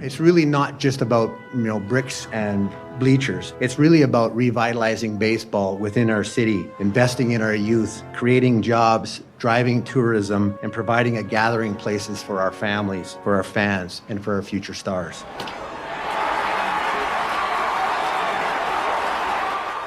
It's really not just about, bricks and bleachers. It's really about revitalizing baseball within our city, investing in our youth, creating jobs, driving tourism, and providing a gathering places for our families, for our fans, and for our future stars.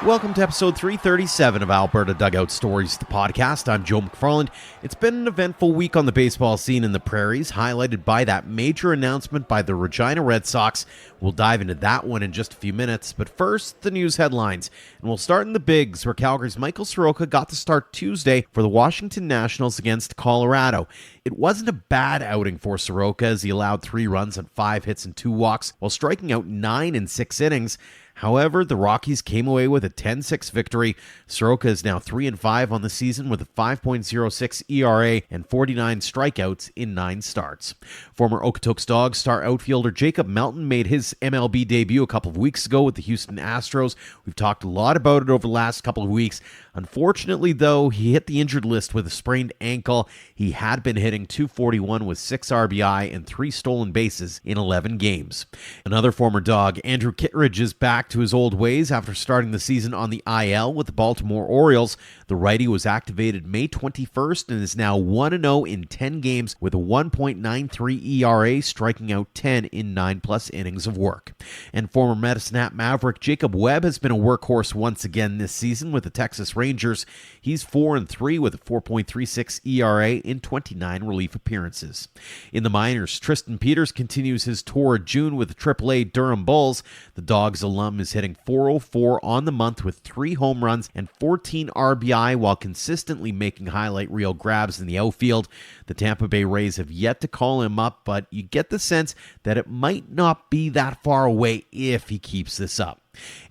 Welcome to episode 337 of Alberta Dugout Stories, the podcast. I'm Joe McFarland. It's been an eventful week on the baseball scene in the prairies, highlighted by that major announcement by the Regina Red Sox. We'll dive into that one in just a few minutes, but first, the news headlines. And we'll start in the bigs, where Calgary's Michael Soroka got to start Tuesday for the Washington Nationals against Colorado. It wasn't a bad outing for Soroka, as he allowed 3 runs on 5 hits and 2 walks, while striking out 9 in 6 innings. However, the Rockies came away with a 10-6 victory. Soroka is now 3-5 on the season with a 5.06 ERA and 49 strikeouts in 9 starts. Former Okotoks Dawgs star outfielder Jacob Melton made his MLB debut a couple of weeks ago with the Houston Astros. We've talked a lot about it over the last couple of weeks. Unfortunately, though, he hit the injured list with a sprained ankle. He had been hitting .241 with 6 RBI and 3 stolen bases in 11 games. Another former Dog, Andrew Kittredge, is back to his old ways after starting the season on the IL with the Baltimore Orioles. The righty was activated May 21st and is now 1-0 in 10 games with a 1.93 ERA, striking out 10 in 9+ innings of work. And former Medicine Hat Maverick Jacob Webb has been a workhorse once again this season with the Texas Rangers. He's 4-3 with a 4.36 ERA in 29 relief appearances. In the minors, Tristan Peters continues his tour of June with the AAA Durham Bulls. The Dawgs alum is hitting .404 on the month with 3 home runs and 14 RBI while consistently making highlight reel grabs in the outfield. The Tampa Bay Rays have yet to call him up, but you get the sense that it might not be that far away if he keeps this up.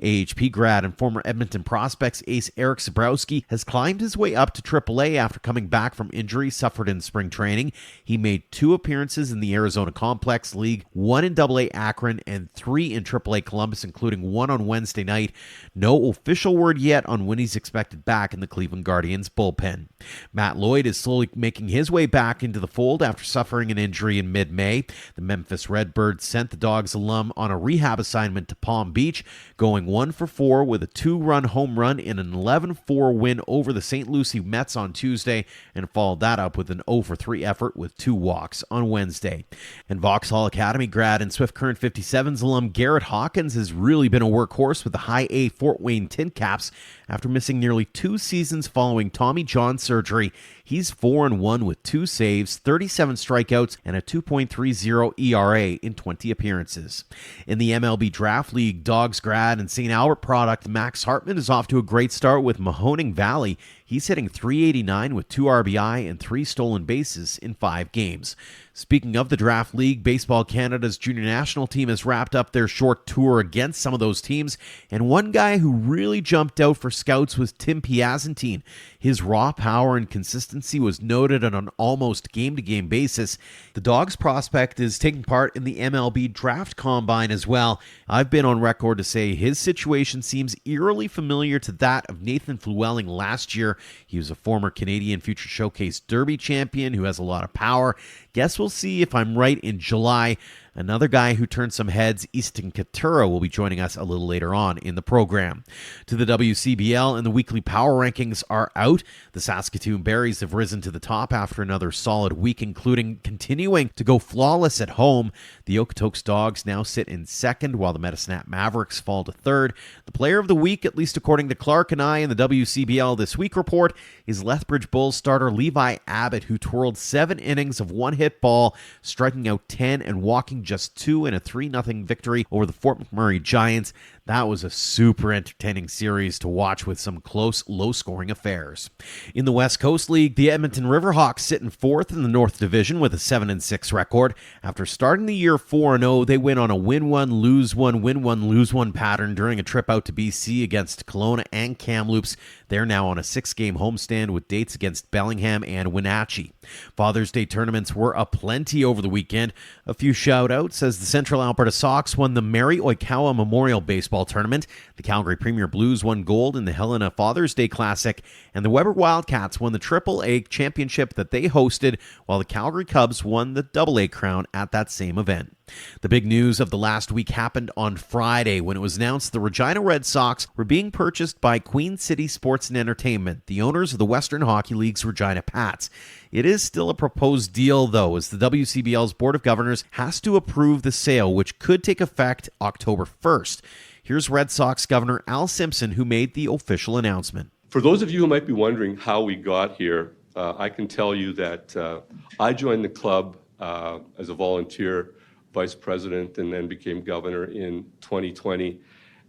AHP grad and former Edmonton Prospects ace Eric Zabrowski has climbed his way up to AAA after coming back from injury suffered in spring training. He made 2 appearances in the Arizona Complex League, 1 in AA Akron, and 3 in AAA Columbus, including 1 on Wednesday night. No official word yet on when he's expected back in the Cleveland Guardians bullpen. Matt Lloyd is slowly making his way back into the fold after suffering an injury in mid-May. The Memphis Redbirds sent the Dawgs alum on a rehab assignment to Palm Beach, going 1-for-4 with a 2-run home run in an 11-4 win over the St. Lucie Mets on Tuesday, and followed that up with an 0-for-3 effort with 2 walks on Wednesday. And Vauxhall Academy grad and Swift Current 57's alum Garrett Hawkins has really been a workhorse with the High A Fort Wayne Tin Caps after missing nearly 2 seasons following Tommy John surgery. He's 4-1 with 2 saves, 37 strikeouts, and a 2.30 ERA in 20 appearances. In the MLB Draft League, Dawgs grad and St. Albert product Max Hartman is off to a great start with Mahoning Valley. He's hitting .389 with 2 RBI and 3 stolen bases in 5 games. Speaking of the Draft League, Baseball Canada's junior national team has wrapped up their short tour against some of those teams, and one guy who really jumped out for scouts was Tim Piazentine. His raw power and consistency was noted on an almost game-to-game basis. The Dawgs prospect is taking part in the MLB Draft Combine as well. I've been on record to say his situation seems eerily familiar to that of Nathan Flewelling last year. He was a former Canadian Future Showcase Derby champion who has a lot of power. Guess we'll see if I'm right in July. Another guy who turned some heads, Easton Kitura, will be joining us a little later on in the program. To the WCBL, and the weekly power rankings are out. The Saskatoon Berries have risen to the top after another solid week, including continuing to go flawless at home. The Okotoks Dawgs now sit in second, while the Medicine Hat Mavericks fall to third. The player of the week, at least according to Clark and I in the WCBL This Week report, is Lethbridge Bulls starter Levi Abbott, who twirled 7 innings of one-hit ball, striking out 10 and walking just 2 in a 3-0 victory over the Fort McMurray Giants. That was a super entertaining series to watch with some close, low-scoring affairs. In the West Coast League, the Edmonton Riverhawks sit in 4th in the North Division with a 7-6 record. After starting the year 4-0, they went on a win-1, lose-1, win-1, lose-1 pattern during a trip out to BC against Kelowna and Kamloops. They're now on a 6-game homestand with dates against Bellingham and Wenatchee. Father's Day tournaments were aplenty over the weekend. A few shout-outs as the Central Alberta Sox won the Mary Oikawa Memorial Baseball baseball tournament. The Calgary Premier Blues won gold in the Helena Father's Day Classic, and the Weber Wildcats won the Triple-A championship that they hosted, while the Calgary Cubs won the Double-A crown at that same event. The big news of the last week happened on Friday when it was announced the Regina Red Sox were being purchased by Queen City Sports and Entertainment, the owners of the Western Hockey League's Regina Pats. It is still a proposed deal, though, as the WCBL's Board of Governors has to approve the sale, which could take effect October 1st. Here's Red Sox Governor Al Simpson, who made the official announcement. For those of you who might be wondering how we got here, I can tell you that I joined the club as a volunteer vice president and then became governor in 2020.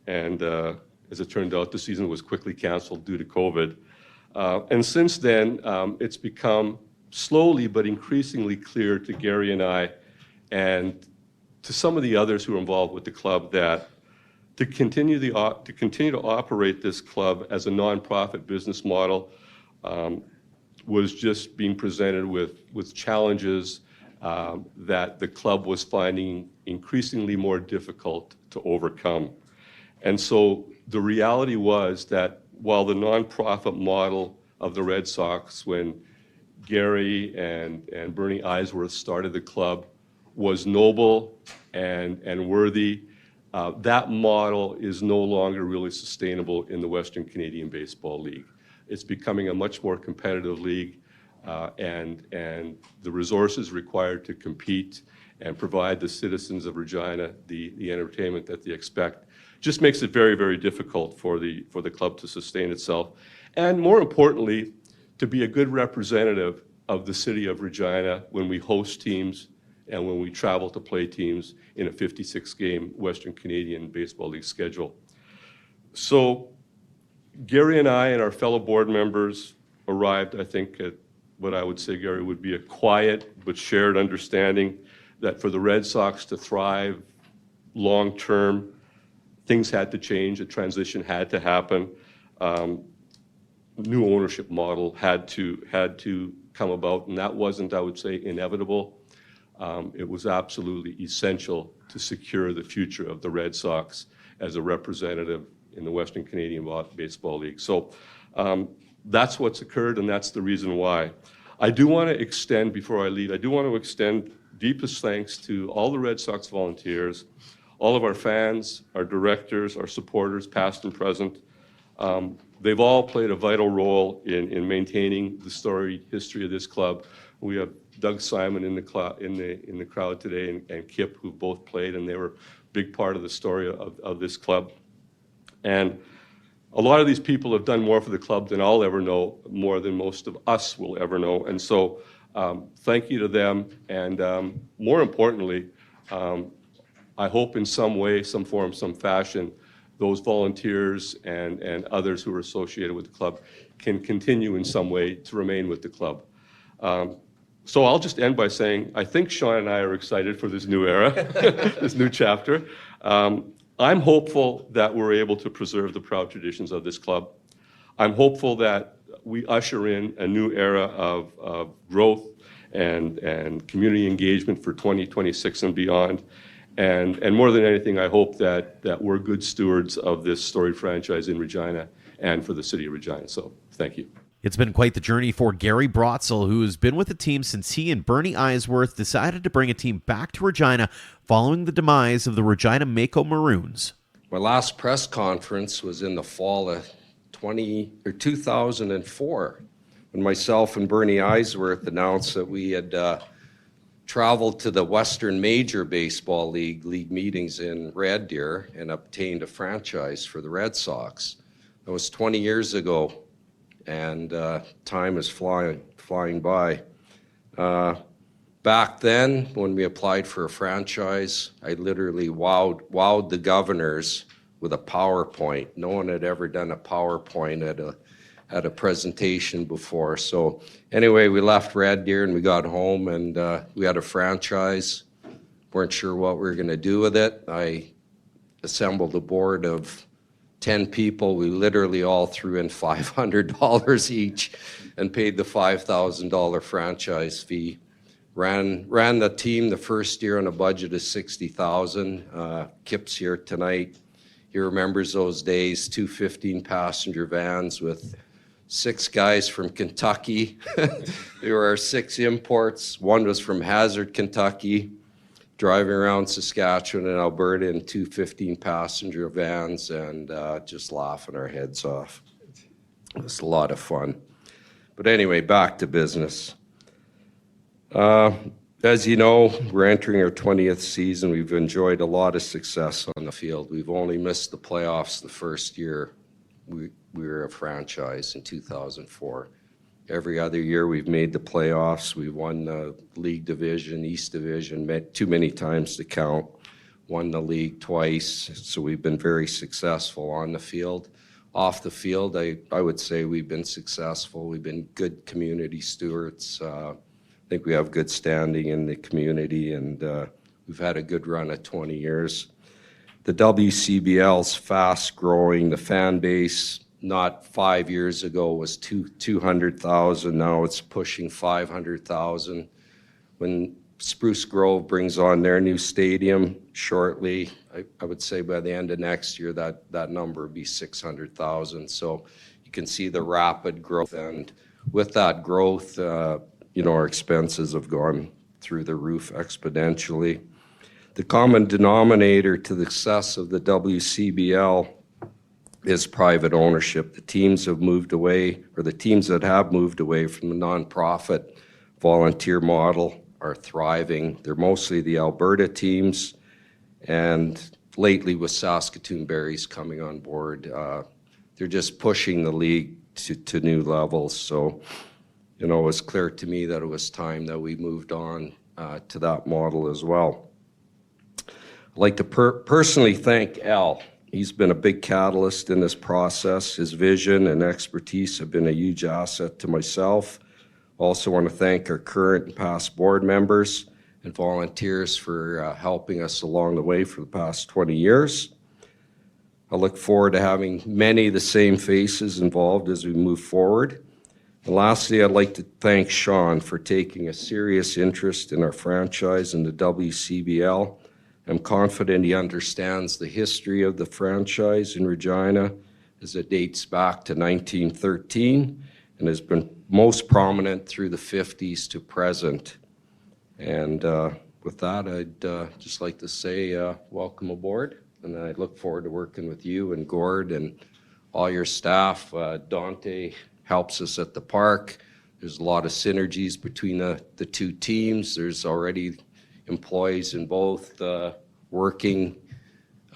And as it turned out, the season was quickly canceled due to COVID. And since then, it's become slowly but increasingly clear to Gary and I and to some of the others who are involved with the club that to continue to operate this club as a nonprofit business model was just being presented with challenges that the club was finding increasingly more difficult to overcome. And so the reality was that while the nonprofit model of the Red Sox, when Gary and Bernie Eisworth started the club, was noble and worthy, that model is no longer really sustainable in the Western Canadian Baseball League. It's becoming a much more competitive league, and the resources required to compete and provide the citizens of Regina the entertainment that they expect just makes it very, very difficult for the club to sustain itself. And more importantly, to be a good representative of the city of Regina when we host teams and when we travel to play teams in a 56-game Western Canadian Baseball League schedule. So Gary and I and our fellow board members arrived, I think, at what I would say, Gary, would be a quiet but shared understanding that for the Red Sox to thrive long-term, things had to change, a transition had to happen. New ownership model had to come about, and that wasn't, I would say, inevitable. It was absolutely essential to secure the future of the Red Sox as a representative in the Western Canadian Baseball League. So that's what's occurred, and that's the reason why. I do want to extend, before I leave, I do want to extend deepest thanks to all the Red Sox volunteers, all of our fans, our directors, our supporters, past and present. They've all played a vital role in maintaining the storied history of this club. We have Doug Simon in the crowd today and Kip, who both played, and they were a big part of the story of this club. And a lot of these people have done more for the club than I'll ever know, more than most of us will ever know. And so thank you to them. And more importantly, I hope in some way, some form, some fashion, those volunteers and others who are associated with the club can continue in some way to remain with the club. So I'll just end by saying, I think Sean and I are excited for this new era, this new chapter. I'm hopeful that we're able to preserve the proud traditions of this club. I'm hopeful that we usher in a new era of growth and community engagement for 2026 and beyond. And more than anything, I hope that we're good stewards of this storied franchise in Regina and for the city of Regina. So thank you. It's been quite the journey for Gary Brotzel, who has been with the team since he and Bernie Eisworth decided to bring a team back to Regina following the demise of the Regina Mako Maroons. My last press conference was in the fall of 2004, when myself and Bernie Eisworth announced that we had traveled to the Western Major Baseball League meetings in Red Deer and obtained a franchise for the Red Sox. That was 20 years ago. And time is flying by. Back then, when we applied for a franchise, I literally wowed the governors with a PowerPoint. No one had ever done a PowerPoint at a presentation before. So anyway, we left Red Deer and we got home, and we had a franchise. Weren't sure what we were going to do with it. I assembled a board of 10 people. We literally all threw in $500 each and paid the $5,000 franchise fee. Ran the team the first year on a budget of $60,000. Kip's here tonight. He remembers those days, 2 15-passenger vans with 6 guys from Kentucky. There were our 6 imports. One was from Hazard, Kentucky, driving around Saskatchewan and Alberta in 2 15-passenger vans and just laughing our heads off. It was a lot of fun. But anyway, back to business. As you know, we're entering our 20th season. We've enjoyed a lot of success on the field. We've only missed the playoffs the first year we were a franchise in 2004. Every other year we've made the playoffs. We've won the league division, East Division, met too many times to count. Won the league twice, so we've been very successful on the field. Off the field, I would say we've been successful. We've been good community stewards. I think we have good standing in the community, and we've had a good run of 20 years. The WCBL's fast growing. The fan base, not 5 years ago, was 200,000. Now it's pushing 500,000. When Spruce Grove brings on their new stadium shortly, I would say by the end of next year that number would be 600,000. So you can see the rapid growth, and with that growth, our expenses have gone through the roof exponentially. The common denominator to the success of the WCBL is private ownership. The teams have moved away, or the teams that have moved away from the nonprofit volunteer model are thriving. They're mostly the Alberta teams, and lately with Saskatoon Berries coming on board, they're just pushing the league to new levels. So, it was clear to me that it was time that we moved on to that model as well. I'd like to personally thank Al. He's been a big catalyst in this process. His vision and expertise have been a huge asset to myself. Also want to thank our current and past board members and volunteers for helping us along the way for the past 20 years. I look forward to having many of the same faces involved as we move forward. And lastly, I'd like to thank Sean for taking a serious interest in our franchise and the WCBL. I'm confident he understands the history of the franchise in Regina as it dates back to 1913 and has been most prominent through the 50s to present. And with that, I'd just like to say welcome aboard, and I look forward to working with you and Gord and all your staff. Dante helps us at the park. There's a lot of synergies between the two teams. There's already employees in both working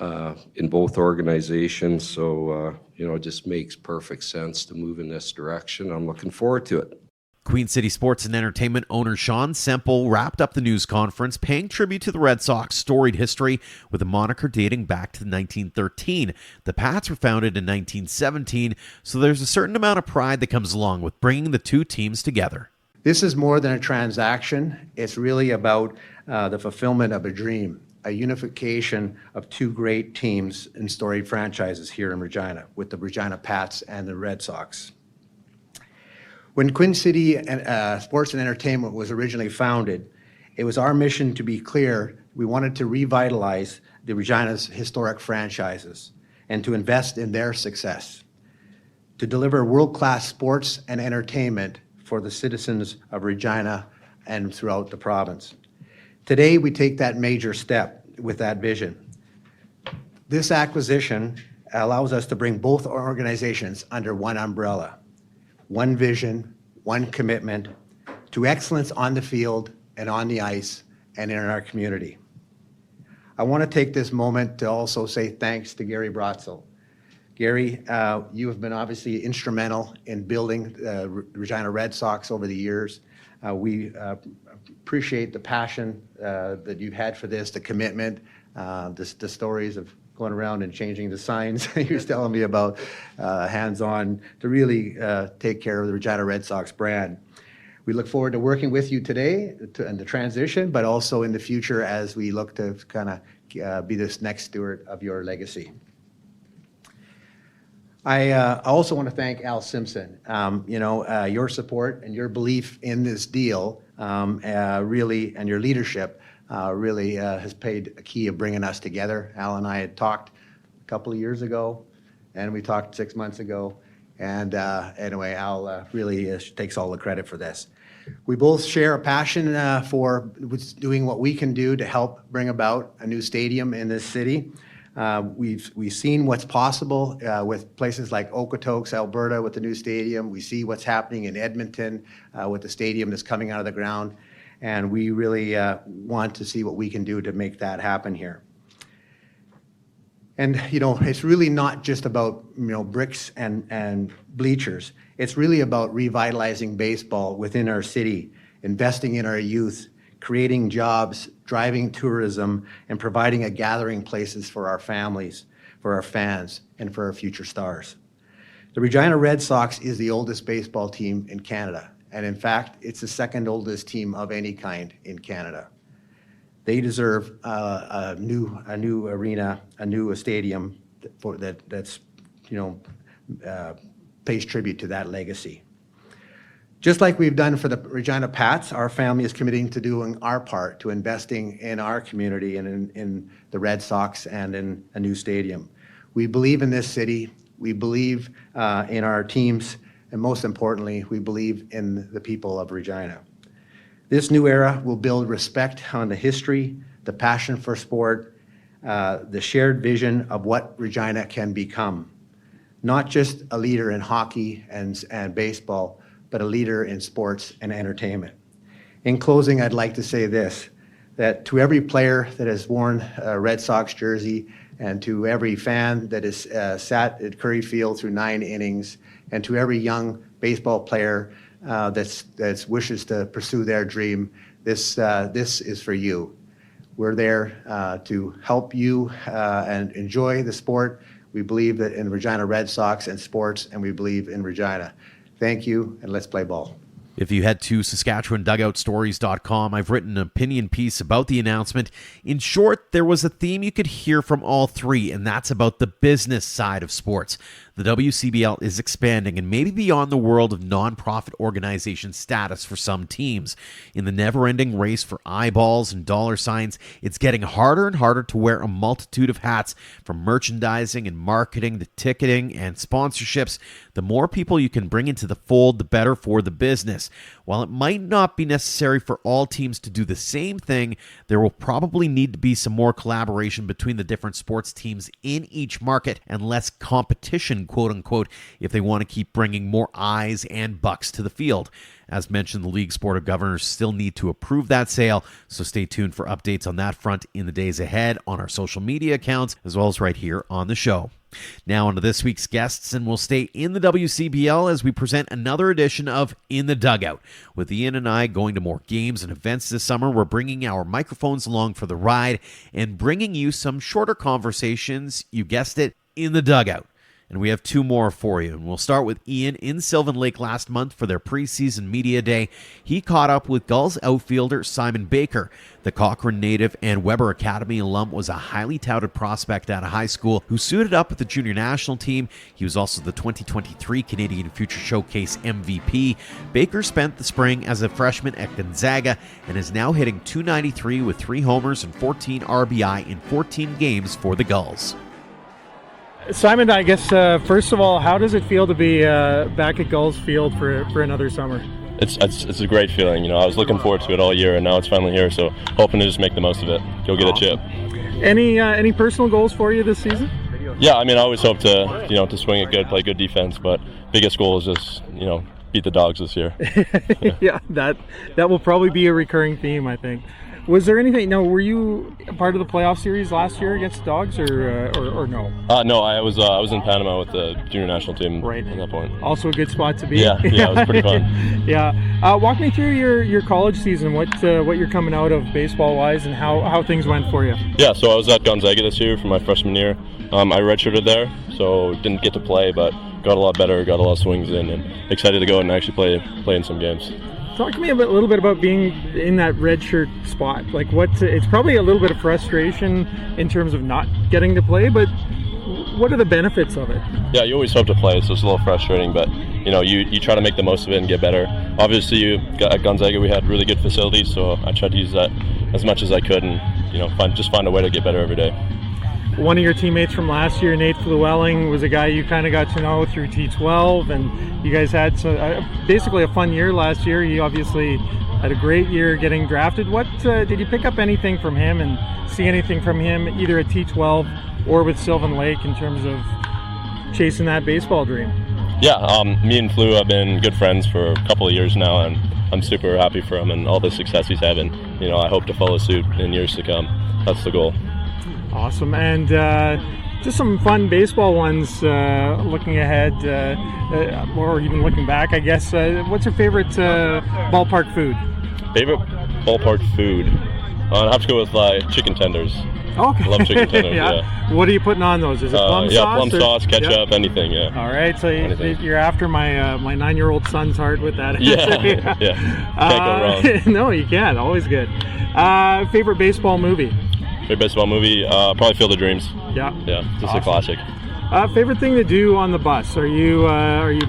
in both organizations. So, it just makes perfect sense to move in this direction. I'm looking forward to it. Queen City Sports and Entertainment owner Sean Semple wrapped up the news conference paying tribute to the Red Sox storied history with a moniker dating back to 1913. The Pats were founded in 1917, so there's a certain amount of pride that comes along with bringing the two teams together. This is more than a transaction. It's really about the fulfillment of a dream, a unification of two great teams and storied franchises here in Regina, with the Regina Pats and the Red Sox. When Queen City Sports and Entertainment was originally founded, it was our mission to be clear. We wanted to revitalize the Regina's historic franchises and to invest in their success, to deliver world-class sports and entertainment for the citizens of Regina and throughout the province. Today, we take that major step with that vision. This acquisition allows us to bring both organizations under one umbrella. One vision, one commitment to excellence on the field and on the ice and in our community. I want to take this moment to also say thanks to Gary Brotzel. Gary, you have been obviously instrumental in building the Regina Red Sox over the years. We appreciate the passion that you've had for this, the commitment, the stories of going around and changing the signs he was telling me about, hands-on, to really take care of the Regina Red Sox brand. We look forward to working with you today in the transition, but also in the future as we look to kind of be this next steward of your legacy. I also want to thank Al Simpson. Your support and your belief in this deal really, and your leadership really has played a key of bringing us together. Al and I had talked couple of years ago, and we talked 6 months ago. And anyway, Al really takes all the credit for this. We both share a passion for doing what we can do to help bring about a new stadium in this city. We've seen what's possible with places like Okotoks, Alberta, with the new stadium. We see what's happening in Edmonton with the stadium that's coming out of the ground, and we really want to see what we can do to make that happen here. And it's really not just about bricks and bleachers. It's really about revitalizing baseball within our city, investing in our youth, creating jobs, driving tourism, and providing a gathering places for our families, for our fans, and for our future stars. The Regina Red Sox is the oldest baseball team in Canada, and in fact, it's the second oldest team of any kind in Canada. They deserve a new arena, a new stadium that's pays tribute to that legacy. Just like we've done for the Regina Pats, our family is committing to doing our part to investing in our community and in the Red Sox and in a new stadium. We believe in this city, we believe in our teams, and most importantly, we believe in the people of Regina. This new era will build respect on the history, the passion for sport, the shared vision of what Regina can become. Not just a leader in hockey and baseball, but a leader in sports and entertainment. In closing, I'd like to say this, that to every player that has worn a Red Sox jersey, and to every fan that has sat at Curry Field through 9 innings, and to every young baseball player that's wishes to pursue their dream, this is for you. We're there to help you and enjoy the sport. We believe that in Regina Red Sox and sports, and we believe in Regina. Thank you, and let's play ball. If you head to SaskatchewanDugoutStories.com, I've written an opinion piece about the announcement. In short, there was a theme you could hear from all three, and that's about the business side of sports. The WCBL is expanding and maybe beyond the world of nonprofit organization status for some teams. In the never-ending race for eyeballs and dollar signs, it's getting harder and harder to wear a multitude of hats, from merchandising and marketing to ticketing and sponsorships. The more people you can bring into the fold, the better for the business. While it might not be necessary for all teams to do the same thing, there will probably need to be some more collaboration between the different sports teams in each market and less competition, quote unquote, if they want to keep bringing more eyes and bucks to the field. As mentioned, the League's Board of Governors still need to approve that sale, so stay tuned for updates on that front in the days ahead on our social media accounts, as well as right here on the show. Now on to this week's guests, and we'll stay in the WCBL as we present another edition of In the Dugout. With Ian and I going to more games and events this summer, we're bringing our microphones along for the ride and bringing you some shorter conversations, you guessed it, in the dugout. And we have 2 more for you. And we'll start with Ian in Sylvan Lake last month for their preseason media day. He caught up with Gulls outfielder Simon Baker. The Cochrane native and Weber Academy alum was a highly touted prospect out of high school who suited up with the junior national team. He was also the 2023 Canadian Future Showcase MVP. Baker spent the spring as a freshman at Gonzaga and is now hitting .293 with 3 homers and 14 RBI in 14 games for the Gulls. Simon, I guess, first of all, how does it feel to be back at Gulls Field for another summer? It's a great feeling. I was looking forward to it all year, and now it's finally here, so hoping to just make the most of it. Go get a chip. Any personal goals for you this season? Yeah, I always hope to, to swing it good, play good defense, but biggest goal is just, beat the Dogs this year. Yeah, that will probably be a recurring theme, I think. Was there anything? No, were you part of the playoff series last year against Dogs, or no? No, I was in Panama with the junior national team right at that point. Also a good spot to be. Yeah, it was pretty fun. Yeah, walk me through your college season. What you're coming out of baseball wise, and how things went for you. Yeah, so I was at Gonzaga this year for my freshman year. I redshirted there, so didn't get to play, but got a lot better, got a lot of swings in, and excited to go and actually play in some games. Talk to me a little bit about being in that red shirt spot. Like, it's probably a little bit of frustration in terms of not getting to play, but what are the benefits of it? Yeah, you always hope to play, so it's a little frustrating, but you try to make the most of it and get better. Obviously, at Gonzaga we had really good facilities, so I tried to use that as much as I could, and find a way to get better every day. one of your teammates from last year, Nate Flewelling, was a guy you kind of got to know through T12, and you guys had basically a fun year last year. He obviously had a great year getting drafted. What did you pick up anything from him and see anything from him either at T12 or with Sylvan Lake in terms of chasing that baseball dream? Yeah, me and Flew have been good friends for a couple of years now, and I'm super happy for him and all the success he's having. I hope to follow suit in years to come. That's the goal. Awesome. And just some fun baseball ones looking ahead, or even looking back, I guess. What's your favorite ballpark food? Favorite ballpark food? I'd have to go with chicken tenders. Okay. I love chicken tenders, yeah. What are you putting on those? Is it plum sauce? Yeah, plum sauce, ketchup, anything, yeah. All right, so you're after my my 9-year-old son's heart with that. Yeah. Can't go wrong. No, you can't. Always good. Favorite baseball movie? Favorite baseball movie? Probably Field of Dreams. Yeah. Yeah, just awesome. a classic. Favorite thing to do on the bus? Are you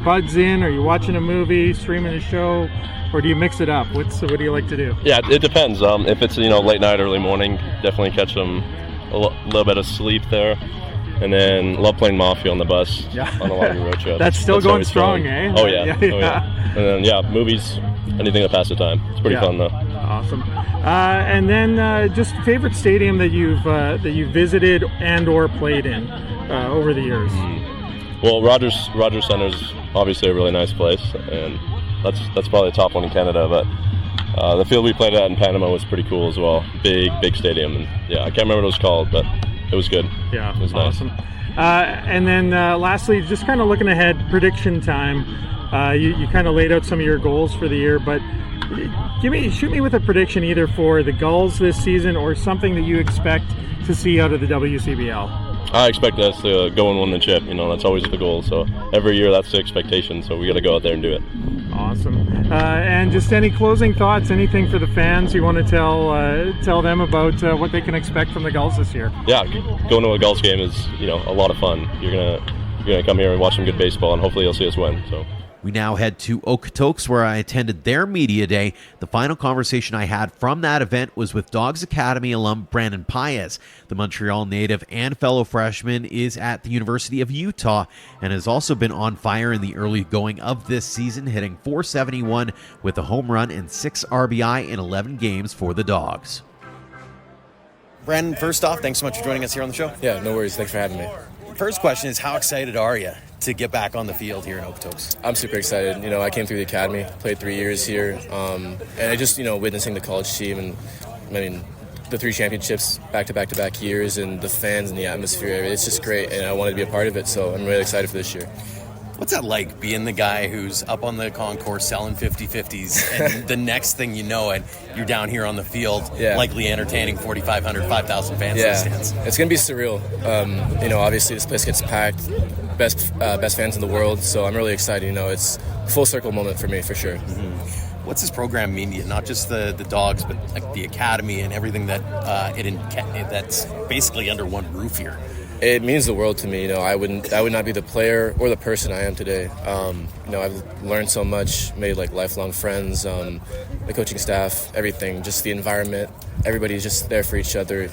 buds in? Are you watching a movie, streaming a show? Or do you mix it up? What do you like to do? Yeah, it depends. If it's late night, early morning, definitely catch them a little bit of sleep there, and then love playing Mafia on the bus on a longer road trip. That's still going strong, eh? Oh yeah. And then movies, anything to pass the time. It's pretty fun though. Awesome. And then just favorite stadium that you've visited and or played in over the years. Well, Rogers Center's obviously a really nice place, and that's probably the top one in Canada, but the field we played at in Panama was pretty cool as well. Big stadium, and I can't remember what it was called, but it was good. Yeah, it was awesome. Nice. And then lastly, just kind of looking ahead, prediction time. You kind of laid out some of your goals for the year, but shoot me with a prediction either for the Gulls this season or something that you expect to see out of the WCBL. I expect us to go and win the chip. That's always the goal. So every year that's the expectation. So we got to go out there and do it. Awesome. And just any closing thoughts, anything for the fans you want to tell them about what they can expect from the Gulls this year? Yeah, going to a Gulls game is a lot of fun. You're gonna come here and watch some good baseball, and hopefully you'll see us win. So. We now head to Okotoks, where I attended their media day. The final conversation I had from that event was with Dawgs Academy alum Brandon Paez. The Montreal native and fellow freshman is at the University of Utah and has also been on fire in the early going of this season, hitting .471 with a home run and 6 RBI in 11 games for the Dogs. Brandon, first off, thanks so much for joining us here on the show. Yeah, no worries. Thanks for having me. First question is, how excited are you to get back on the field here in Okotoks? I'm super excited. I came through the academy, played 3 years here, and I just, witnessing the college team and, the 3 championships back-to-back years and the fans and the atmosphere, it's just great, and I wanted to be a part of it, so I'm really excited for this year. What's that like, being the guy who's up on the concourse selling 50-50s, and the next thing you know it, you're down here on the field, likely entertaining 4,500, 5,000 fans in the stands? It's going to be surreal. Obviously this place gets packed, best fans in the world, so I'm really excited. It's a full circle moment for me, for sure. Mm-hmm. What's this program mean to you? Not just the Dogs, but like the academy and everything that that's basically under one roof here. It means the world to me. I would not be the player or the person I am today. I've learned so much, made lifelong friends, the coaching staff, everything, just the environment. Everybody's just there for each other.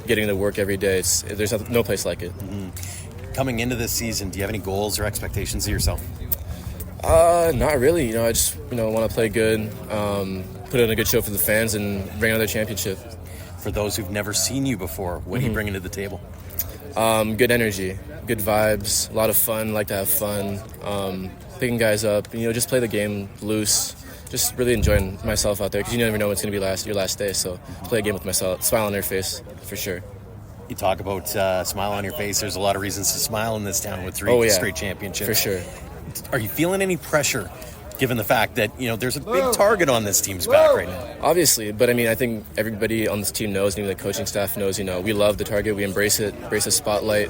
Getting to work every day. There's no place like it. Mm-hmm. Coming into this season, do you have any goals or expectations of yourself? Not really. I just want to play good, put on a good show for the fans, and bring another championship. For those who've never seen you before, what are you bringing to the table? Good energy, good vibes, a lot of fun, like to have fun, picking guys up, just play the game loose, just really enjoying myself out there because you never know when it's going to be your last day, so play a game with myself, smile on your face, for sure. You talk about smile on your face. There's a lot of reasons to smile in this town with 3 straight championships. For sure. Are you feeling any pressure given the fact that there's a big target on this team's back right now? Obviously, but I think everybody on this team knows, even the coaching staff knows, we love the target, we embrace the spotlight.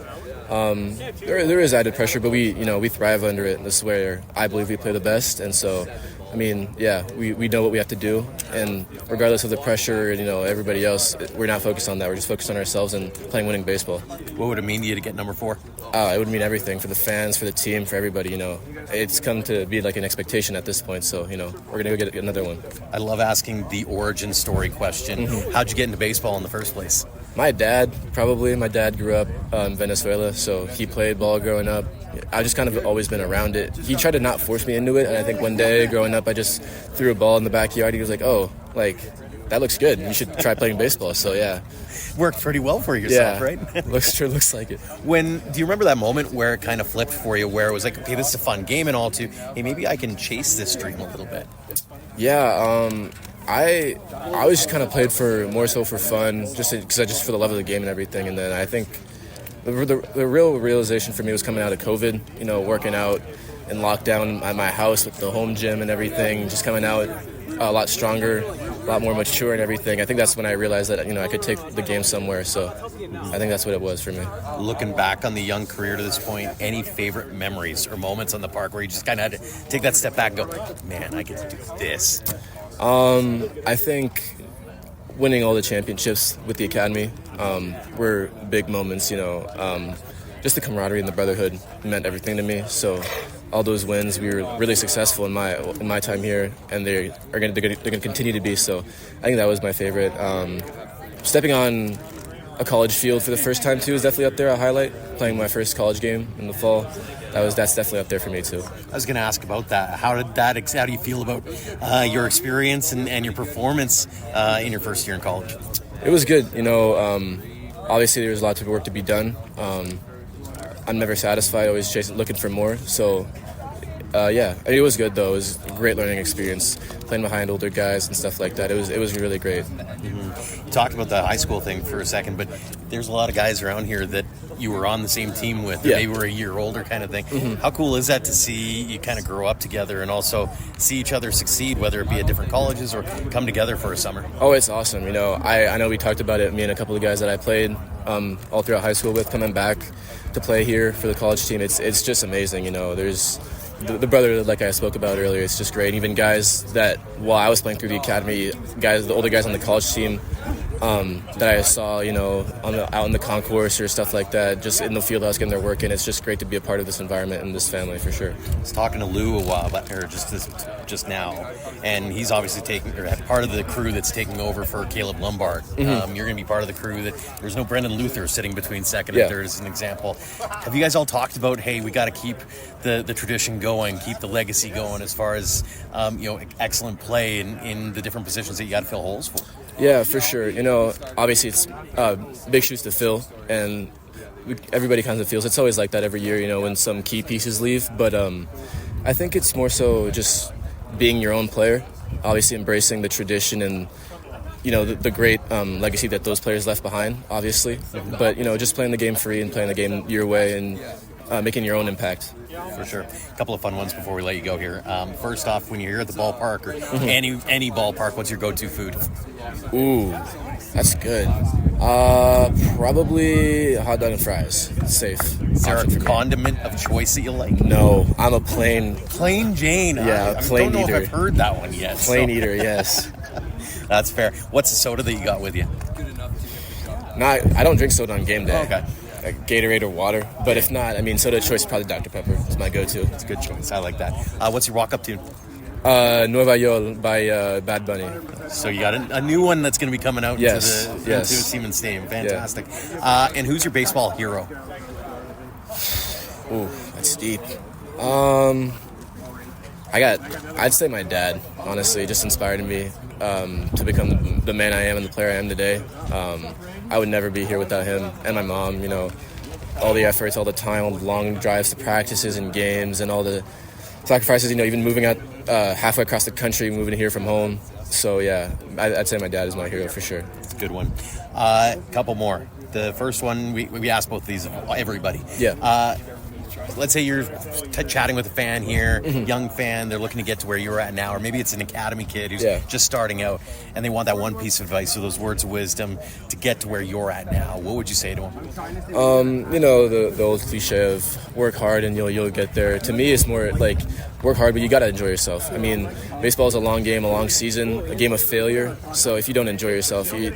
There is added pressure, but we thrive under it. This is where I believe we play the best, and so we know what we have to do, and regardless of the pressure and everybody else, we're not focused on that. We're just focused on ourselves and playing winning baseball. What would it mean to you to get number 4? It would mean everything for the fans, for the team, for everybody. It's come to be like an expectation at this point. So we're gonna go get another one. I love asking the origin story question. Mm-hmm. How'd you get into baseball in the first place? My dad, probably. My dad grew up in Venezuela, so he played ball growing up. I've just kind of always been around it. He tried to not force me into it, and I think one day growing up, I just threw a ball in the backyard. He was like, oh, like, that looks good. You should try playing baseball. So, yeah. Worked pretty well for yourself, right? Sure looks like it. Do you remember that moment where it kind of flipped for you, where it was like, okay, this is a fun game and all too, hey, maybe I can chase this dream a little bit? Yeah, I always just kind of played more so for fun, just for the love of the game and everything. And then I think the real realization for me was coming out of COVID, working out in lockdown at my house with the home gym and everything, just coming out a lot stronger, a lot more mature and everything. I think that's when I realized that, I could take the game somewhere. So I think that's what it was for me. Looking back on the young career to this point, any favorite memories or moments on the park where you just kind of had to take that step back and go, man, I get to do this? I think winning all the championships with the Academy were big moments, just the camaraderie and the brotherhood meant everything to me. So all those wins, we were really successful in my time here, and they're going to continue to be. So I think that was my favorite. Stepping on a college field for the first time too is definitely up there. A highlight, playing my first college game in the fall. That's definitely up there for me too. I was going to ask about that. How do you feel about your experience and your performance in your first year in college? It was good. Obviously there was a lot of work to be done. I'm never satisfied, always looking for more. So, it was good though. It was a great learning experience, playing behind older guys and stuff like that. It was really great. Mm-hmm. You talked about the high school thing for a second, but there's a lot of guys around here that you were on the same team with, or they were a year older kind of thing. Mm-hmm. How cool is that to see you kind of grow up together and also see each other succeed, whether it be at different colleges or come together for a summer? Oh, it's awesome. I know we talked about it, me and a couple of guys that I played all throughout high school with, coming back to play here for the college team. It's just amazing. There's the brother, like I spoke about earlier, it's just great. Even guys that, while I was playing through the academy, the older guys on the college team that I saw, out in the concourse or stuff like that, just in the field I was getting their work in. It's just great to be a part of this environment and this family for sure. I was talking to Lou a while back, or just now, and he's obviously part of the crew that's taking over for Caleb Lombard. Mm-hmm. You're going to be part of the crew that there's no Brendan Luther sitting between second and third as an example. Have you guys all talked about, hey, we got to keep the tradition going, keep the legacy going as far as excellent play in the different positions that you got to fill holes for? Yeah, for sure. Obviously it's big shoes to fill, and everybody kind of feels it's always like that every year, when some key pieces leave. But I think it's more so just being your own player, obviously embracing the tradition and, the great legacy that those players left behind, obviously. But, just playing the game free and playing the game your way and making your own impact. For sure. A couple of fun ones before we let you go here. First off, when you're here at the ballpark or any ballpark, what's your go-to food? Ooh, that's good. Probably hot dog and fries. Safe. Is there a condiment of choice that you like? No, I'm a plain Jane. Yeah, I plain don't know eater. If I've heard that one yet. Plain eater, yes. That's fair. What's the soda that you got with you? I don't drink soda on game day. Oh, okay. Like Gatorade or water, but if not, soda choice is probably Dr. Pepper. It's my go-to. It's a good choice. I like that. What's your walk-up tune? Nueva York by Bad Bunny. So you got a new one that's going to be coming out into Siemens Stadium. Fantastic. Yeah. And who's your baseball hero? Ooh, that's deep. I'd say my dad, honestly, just inspired me to become the man I am and the player I am today. I would never be here without him, and my mom, all the efforts, all the time, all the long drives to practices and games, and all the sacrifices, even moving out halfway across the country, moving here from home. So, yeah, I'd say my dad is my hero for sure. It's a good one. Couple more. The first one, we asked both of these of everybody. Yeah. Let's say you're chatting with a fan here, young fan, they're looking to get to where you're at now, or maybe it's an academy kid who's just starting out, and they want that one piece of advice or those words of wisdom to get to where you're at now. What would you say to them? The old cliche of work hard and you'll get there. To me, it's more like work hard, but you got to enjoy yourself. Baseball is a long game, a long season, a game of failure. So if you don't enjoy yourself, you're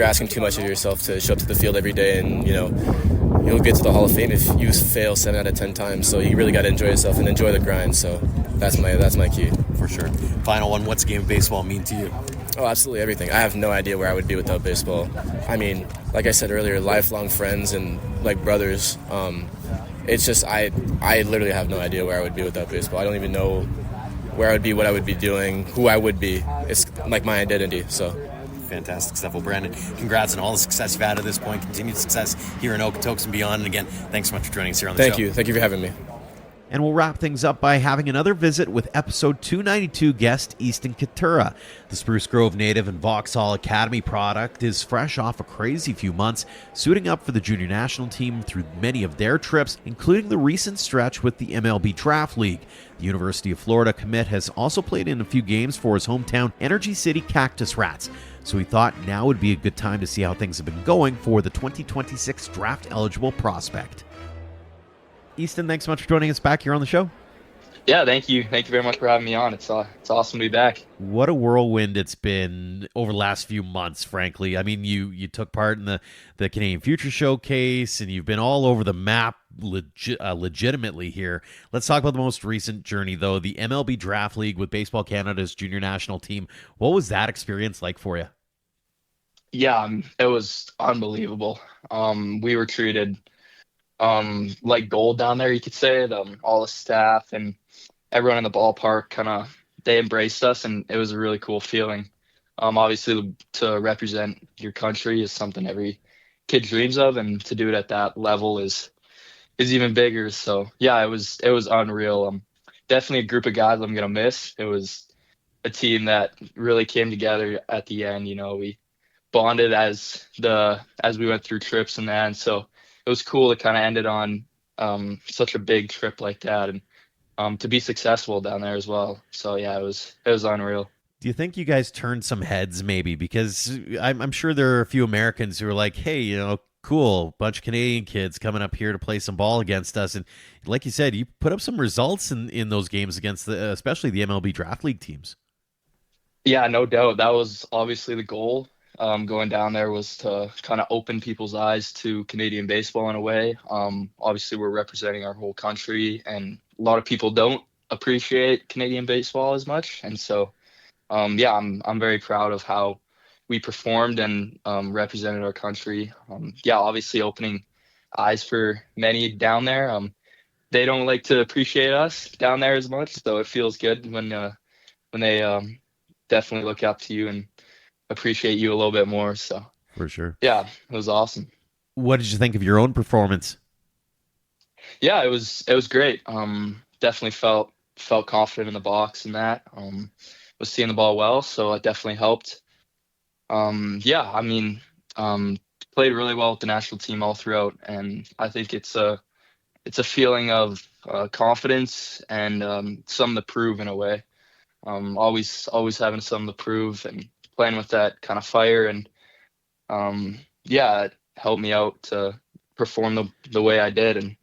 asking too much of yourself to show up to the field every day and, you'll get to the Hall of Fame if you fail 7 out of 10 times. So you really got to enjoy yourself and enjoy the grind. So that's my key. For sure. Final one, what's a game of baseball mean to you? Oh, absolutely everything. I have no idea where I would be without baseball. I mean, like I said earlier, lifelong friends and like brothers. It's just I literally have no idea where I would be without baseball. I don't even know where I would be, what I would be doing, who I would be. It's like my identity. So. Fantastic stuff. Well, Brandon, congrats on all the success you've had at this point. Continued success here in Okotoks and beyond. And again, thanks so much for joining us here on the show. Thank you. Thank you for having me. And we'll wrap things up by having another visit with episode 292 guest Easton Kitura. The Spruce Grove native and Vauxhall Academy product is fresh off a crazy few months, suiting up for the junior national team through many of their trips, including the recent stretch with the MLB Draft League. The University of Florida commit has also played in a few games for his hometown Energy City Cactus Rats. So he thought now would be a good time to see how things have been going for the 2026 draft-eligible prospect. Easton, thanks so much for joining us back here on the show. Yeah, thank you. Thank you very much for having me on. It's awesome to be back. What a whirlwind it's been over the last few months, frankly. I mean, you took part in the Canadian Future Showcase, and you've been all over the map legitimately here. Let's talk about the most recent journey, though, the MLB Draft League with Baseball Canada's junior national team. What was that experience like for you? Yeah, it was unbelievable. We were treated like gold down there, you could say. All the staff and everyone in the ballpark they embraced us, and it was a really cool feeling. Obviously, to represent your country is something every kid dreams of, and to do it at that level is even bigger. So yeah, it was unreal. Definitely a group of guys I'm gonna miss. It was a team that really came together at the end. You know, we bonded as we went through trips and that, and so it was cool to kind of end it on such a big trip like that, and to be successful down there as well. So yeah, it was unreal. Do you think you guys turned some heads maybe? Because I'm sure there are a few Americans who are like, hey, you know, cool, bunch of Canadian kids coming up here to play some ball against us. And like you said, you put up some results in those games against especially the MLB Draft League teams. Yeah, no doubt. That was obviously the goal. Going down there was to kind of open people's eyes to Canadian baseball in a way. Obviously, we're representing our whole country, and a lot of people don't appreciate Canadian baseball as much. And so, yeah, I'm very proud of how we performed and represented our country. Yeah, obviously opening eyes for many down there. They don't like to appreciate us down there as much, so it feels good when they definitely look up to you and appreciate you a little bit more. So for sure, yeah, it was awesome. What did you think of your own performance? Yeah, it was great. Definitely felt confident in the box and that. Was seeing the ball well, so it definitely helped. Yeah, I mean, played really well with the national team all throughout, and I think it's a feeling of confidence and something to prove in a way. Always having something to prove and playing with that kind of fire, and yeah, it helped me out to perform the way I did and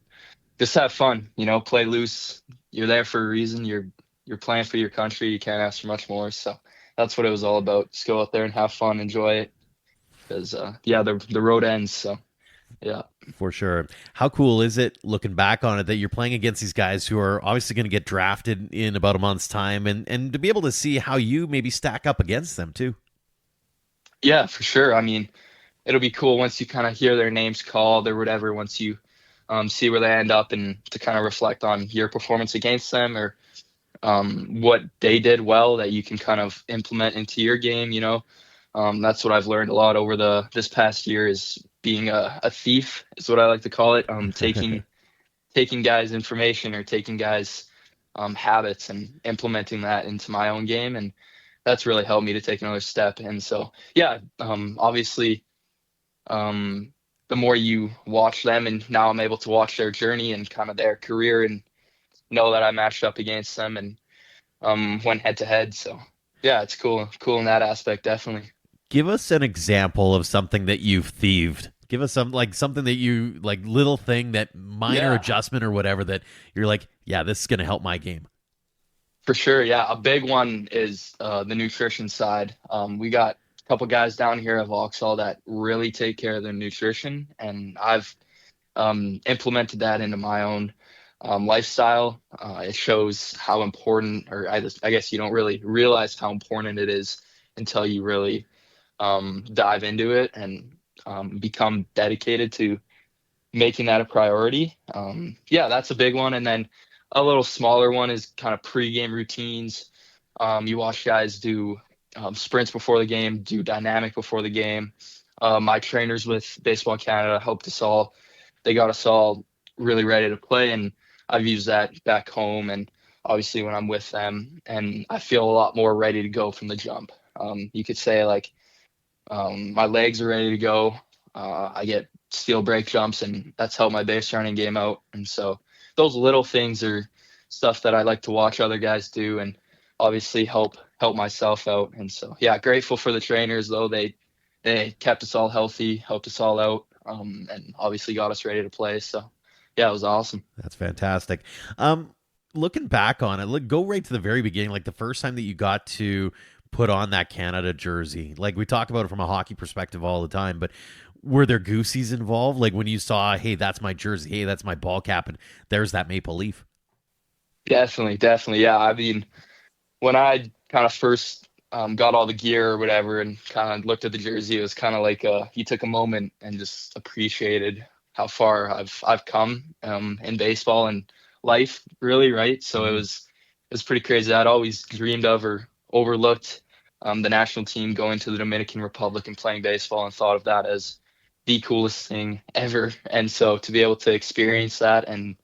just have fun, you know, play loose. You're there for a reason. You're playing for your country. You can't ask for much more. So that's what it was all about. Just go out there and have fun, enjoy it, because yeah, the road ends. So yeah, for sure. How cool is it looking back on it that you're playing against these guys who are obviously going to get drafted in about a month's time, and to be able to see how you maybe stack up against them too? Yeah, for sure. I mean, it'll be cool once you kind of hear their names called or whatever, once you see where they end up, and to kind of reflect on your performance against them, or what they did well that you can kind of implement into your game, you know. That's what I've learned a lot over this past year, is being a thief, is what I like to call it. Taking guys' information or taking guys' habits and implementing that into my own game, and that's really helped me to take another step. And so, yeah, obviously, the more you watch them, and now I'm able to watch their journey and kind of their career, and know that I matched up against them and went head to head. So yeah, it's cool in that aspect, definitely. Give us an example of something that you've thieved. Give us something that you little thing, that minor adjustment or whatever, that you're like, yeah, this is going to help my game. For sure. Yeah. A big one is the nutrition side. We got a couple guys down here at Vauxhall that really take care of their nutrition, and I've implemented that into my own lifestyle. It shows how important, or I guess you don't really realize how important it is until you really dive into it and become dedicated to making that a priority. Yeah, that's a big one. And then a little smaller one is kind of pregame routines. You watch guys do sprints before the game, do dynamic before the game. My trainers with Baseball Canada they got us all really ready to play. And I've used that back home and obviously when I'm with them, and I feel a lot more ready to go from the jump. You could say like my legs are ready to go. I get steel break jumps, and that's helped my base running game out. And so those little things are stuff that I like to watch other guys do, and obviously help myself out. And so yeah, grateful for the trainers though. They kept us all healthy, helped us all out, and obviously got us ready to play. So yeah, it was awesome. That's fantastic. Looking back on it, go right to the very beginning, like the first time that you got to put on that Canada jersey. Like we talk about it from a hockey perspective all the time, but were there goosies involved? Like when you saw, hey, that's my jersey, hey, that's my ball cap, and there's that maple leaf. Definitely. Yeah, I mean, when I kind of first got all the gear or whatever and kind of looked at the jersey, it was kind of like you took a moment and just appreciated how far I've come in baseball and life, really, right? So it was pretty crazy. I'd always dreamed of or overlooked the national team going to the Dominican Republic and playing baseball, and thought of that as the coolest thing ever. And so to be able to experience that and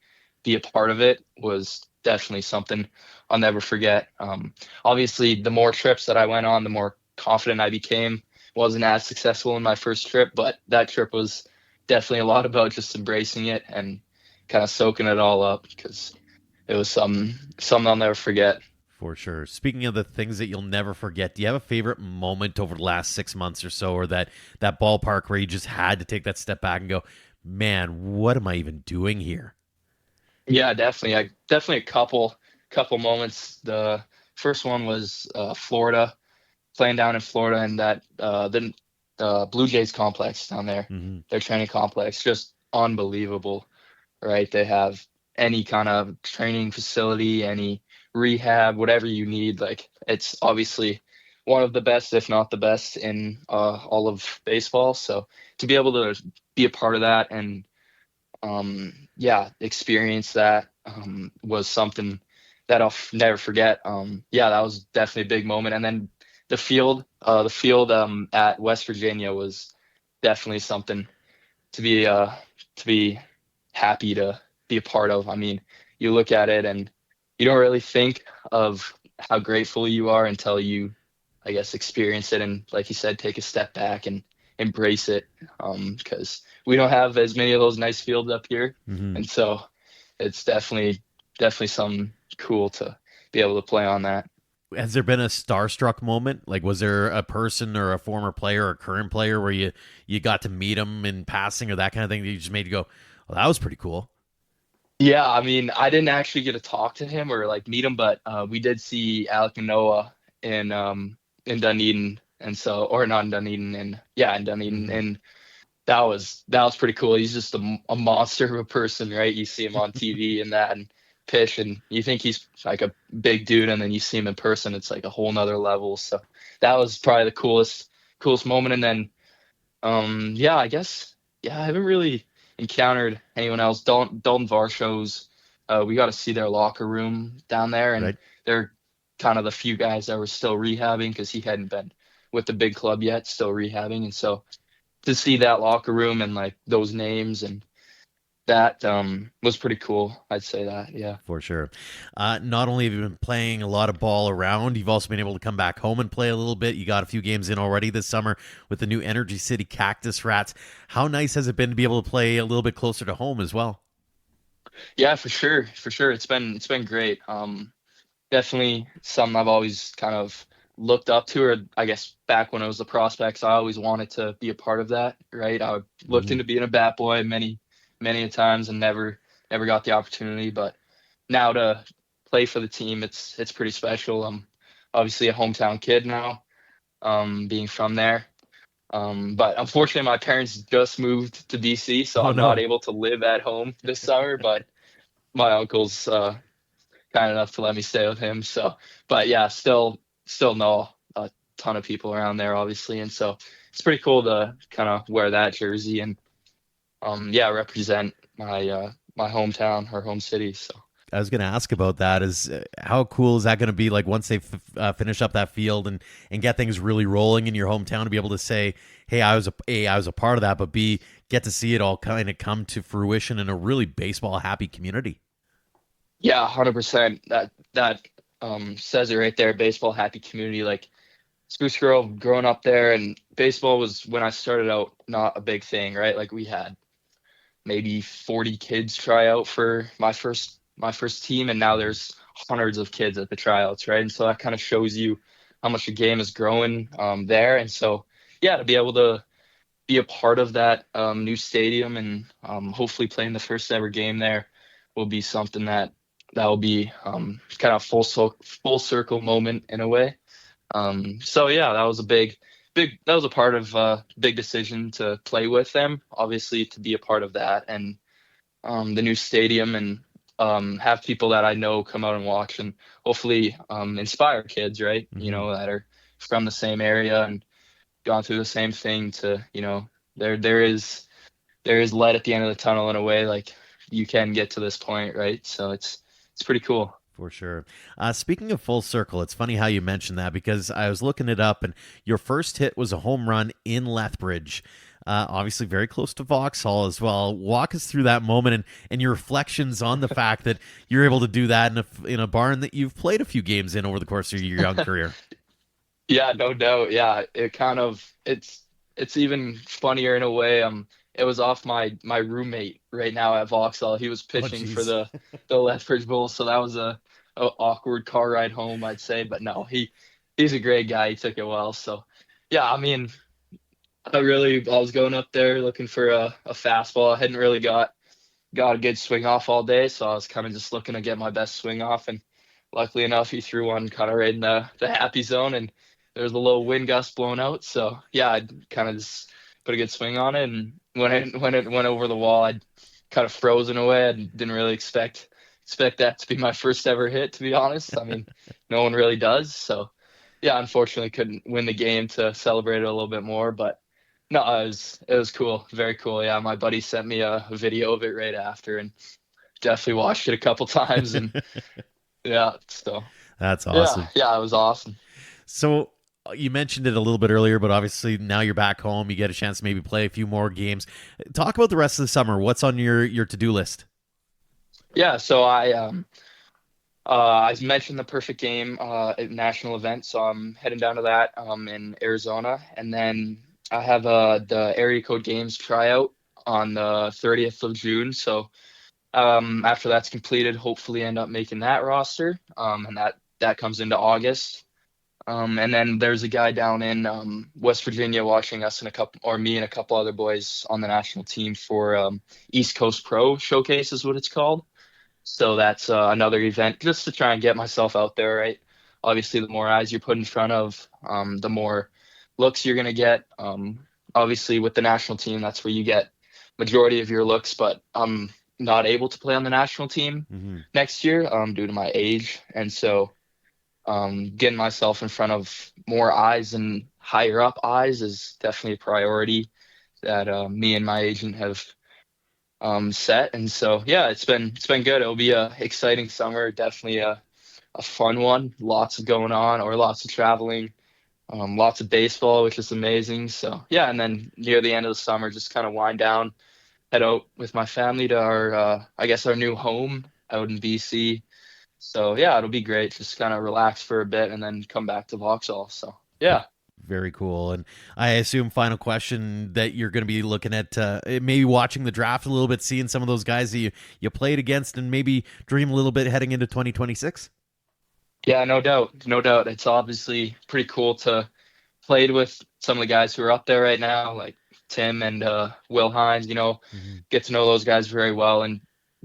be a part of it was definitely something I'll never forget. Obviously, the more trips that I went on, the more confident I became. Wasn't as successful in my first trip, but that trip was definitely a lot about just embracing it and kind of soaking it all up, because it was something I'll never forget. For sure. Speaking of the things that you'll never forget, do you have a favorite moment over the last 6 months or so, or that ballpark where you just had to take that step back and go, man, what am I even doing here? Yeah, definitely. Definitely a couple moments. The first one was Florida, playing down in Florida, and that the Blue Jays complex down there, their training complex, just unbelievable, right? They have any kind of training facility, any rehab, whatever you need. Like, it's obviously one of the best, if not the best, in all of baseball. So to be able to be a part of that and experience that was something that I'll never forget. That was definitely a big moment. And then the field at West Virginia was definitely something to be happy to be a part of. I mean, you look at it and you don't really think of how grateful you are until you, I guess, experience it and, like you said, take a step back and embrace it, because we don't have as many of those nice fields up here. And so it's definitely something cool to be able to play on that. Has there been a starstruck moment? Like, was there a person or a former player or a current player where you got to meet them in passing or that kind of thing that you just made you go, well, that was pretty cool? Yeah, I mean, I didn't actually get to talk to him or like meet him, but we did see Alec Manoah in Dunedin, and so, or not in Dunedin, in Dunedin, and that was pretty cool. He's just a monster of a person, right? You see him on TV and that, and pitch, and you think he's like a big dude, and then you see him in person, it's like a whole nother level. So that was probably the coolest moment. And then I guess I haven't really encountered anyone else. Dalton Varsho's, we got to see their locker room down there, and right. They're kind of the few guys that were still rehabbing because he hadn't been with the big club yet, still rehabbing. And so to see that locker room and like those names and that was pretty cool. I'd say that, yeah. For sure. Not only have you been playing a lot of ball around, you've also been able to come back home and play a little bit. You got a few games in already this summer with the new Energy City Cactus Rats. How nice has it been to be able to play a little bit closer to home as well? Yeah, for sure. It's been great. Definitely something I've always kind of looked up to, or I guess back when it was the prospects, I always wanted to be a part of that, right? I looked into being a bat boy many a times and never got the opportunity, but now to play for the team, it's pretty special. I'm obviously a hometown kid now, being from there. But unfortunately my parents just moved to BC, so I'm not able to live at home this summer, but my uncle's kind enough to let me stay with him. So, but yeah, still no, ton of people around there, obviously, and so it's pretty cool to kind of wear that jersey and represent my hometown or home city. So I was going to ask about that. Is how cool is that going to be? Like once they finish up that field and get things really rolling in your hometown, to be able to say, "Hey, I was a part of that," but B, get to see it all kind of come to fruition in a really baseball happy community. yeah, 100%. That says it right there. Baseball happy community. Like Spruce Grove, growing up there, and baseball was, when I started out, not a big thing, right? Like we had maybe 40 kids try out for my first team, and now there's hundreds of kids at the tryouts, right? And so that kind of shows you how much the game is growing there. And so, yeah, to be able to be a part of that new stadium and hopefully playing the first ever game there will be something that will be kind of full circle moment in a way. So yeah, that was a part of a big decision to play with them, obviously, to be a part of that and the new stadium, and have people that I know come out and watch and hopefully inspire kids, right? Mm-hmm. You know, that are from the same area and gone through the same thing to, you know, there is light at the end of the tunnel in a way, like you can get to this point, right? So it's pretty cool. For sure. Speaking of full circle, it's funny how you mentioned that, because I was looking it up, and your first hit was a home run in Lethbridge, obviously very close to Vauxhall as well. Walk us through that moment and your reflections on the fact that you're able to do that in a barn that you've played a few games in over the course of your young career. Yeah, no doubt. Yeah, it's even funnier in a way. It was off my roommate right now at Vauxhall. He was pitching for the Lethbridge Bulls, so that was a awkward car ride home, I'd say. But no, he's a great guy. He took it well. So yeah, I mean, I was going up there looking for a fastball. I hadn't really got a good swing off all day, so I was kind of just looking to get my best swing off. And luckily enough, he threw one kind of right in the happy zone, and there was a little wind gust blowing out. So yeah, I kind of just put a good swing on it, and when it went over the wall, I kind of frozen away. I didn't really expect that to be my first ever hit, to be honest. I mean, no one really does. So yeah, unfortunately couldn't win the game to celebrate it a little bit more, but no, it was cool. Very cool. Yeah, my buddy sent me a video of it right after, and definitely watched it a couple times, and yeah, so that's awesome. Yeah, it was awesome. So you mentioned it a little bit earlier, but obviously now you're back home. You get a chance to maybe play a few more games. Talk about the rest of the summer. What's on your to-do list? Yeah, so I mentioned the perfect game national event, so I'm heading down to that in Arizona, and then I have the area code games tryout on the 30th of June. So after that's completed, hopefully end up making that roster, and that comes into August. And then there's a guy down in West Virginia watching us me and a couple other boys on the national team for East Coast Pro Showcase is what it's called. So that's another event just to try and get myself out there, right? Obviously, the more eyes you put in front of, the more looks you're going to get. Obviously, with the national team, that's where you get majority of your looks, but I'm not able to play on the national team next year due to my age. And so getting myself in front of more eyes and higher up eyes is definitely a priority that me and my agent have set. And so, yeah, it's been good. It'll be a exciting summer, definitely a fun one. Lots of going on, or lots of traveling, lots of baseball, which is amazing. So, yeah, and then near the end of the summer, just kind of wind down, head out with my family to our new home out in BC. So, yeah, it'll be great. Just kind of relax for a bit and then come back to Vauxhall. So, yeah. Very cool. And I assume, final question, that you're going to be looking at maybe watching the draft a little bit, seeing some of those guys that you played against, and maybe dream a little bit heading into 2026? Yeah, no doubt. It's obviously pretty cool to play with some of the guys who are up there right now, like Tim and Will Hines, get to know those guys very well and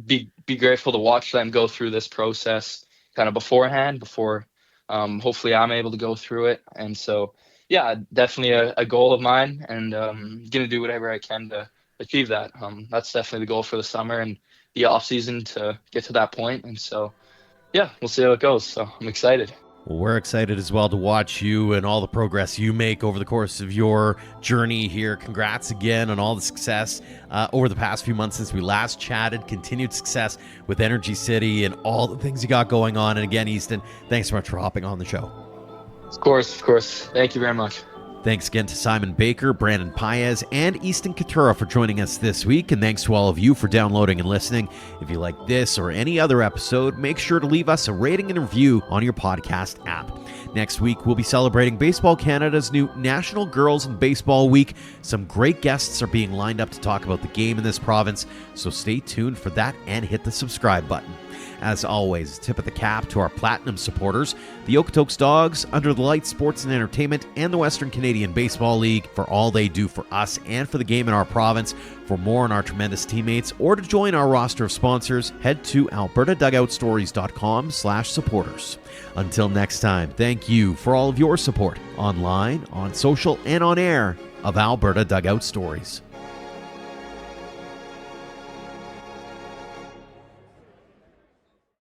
be grateful to watch them go through this process kind of beforehand, before hopefully I'm able to go through it. And so, yeah, definitely a goal of mine, and going to do whatever I can to achieve that. That's definitely the goal for the summer and the off season, to get to that point. And so, yeah, we'll see how it goes. So I'm excited. Well, we're excited as well to watch you and all the progress you make over the course of your journey here. Congrats again on all the success over the past few months since we last chatted. Continued success with Energy City and all the things you got going on. And again, Easton, thanks so much for hopping on the show. Of course. Thank you very much. Thanks again to Simon Baker, Brandon Paez, and Easton Kitura for joining us this week. And thanks to all of you for downloading and listening. If you like this or any other episode, make sure to leave us a rating and review on your podcast app. Next week, we'll be celebrating Baseball Canada's new National Girls in Baseball Week. Some great guests are being lined up to talk about the game in this province, so stay tuned for that and hit the subscribe button. As always, tip of the cap to our platinum supporters, the Okotoks Dawgs, Under the Lights Sports and Entertainment, and the Western Canadian Baseball League for all they do for us and for the game in our province. For more on our tremendous teammates or to join our roster of sponsors, head to albertadugoutstories.com/supporters. Until next time, thank you for all of your support online, on social, and on air of Alberta Dugout Stories.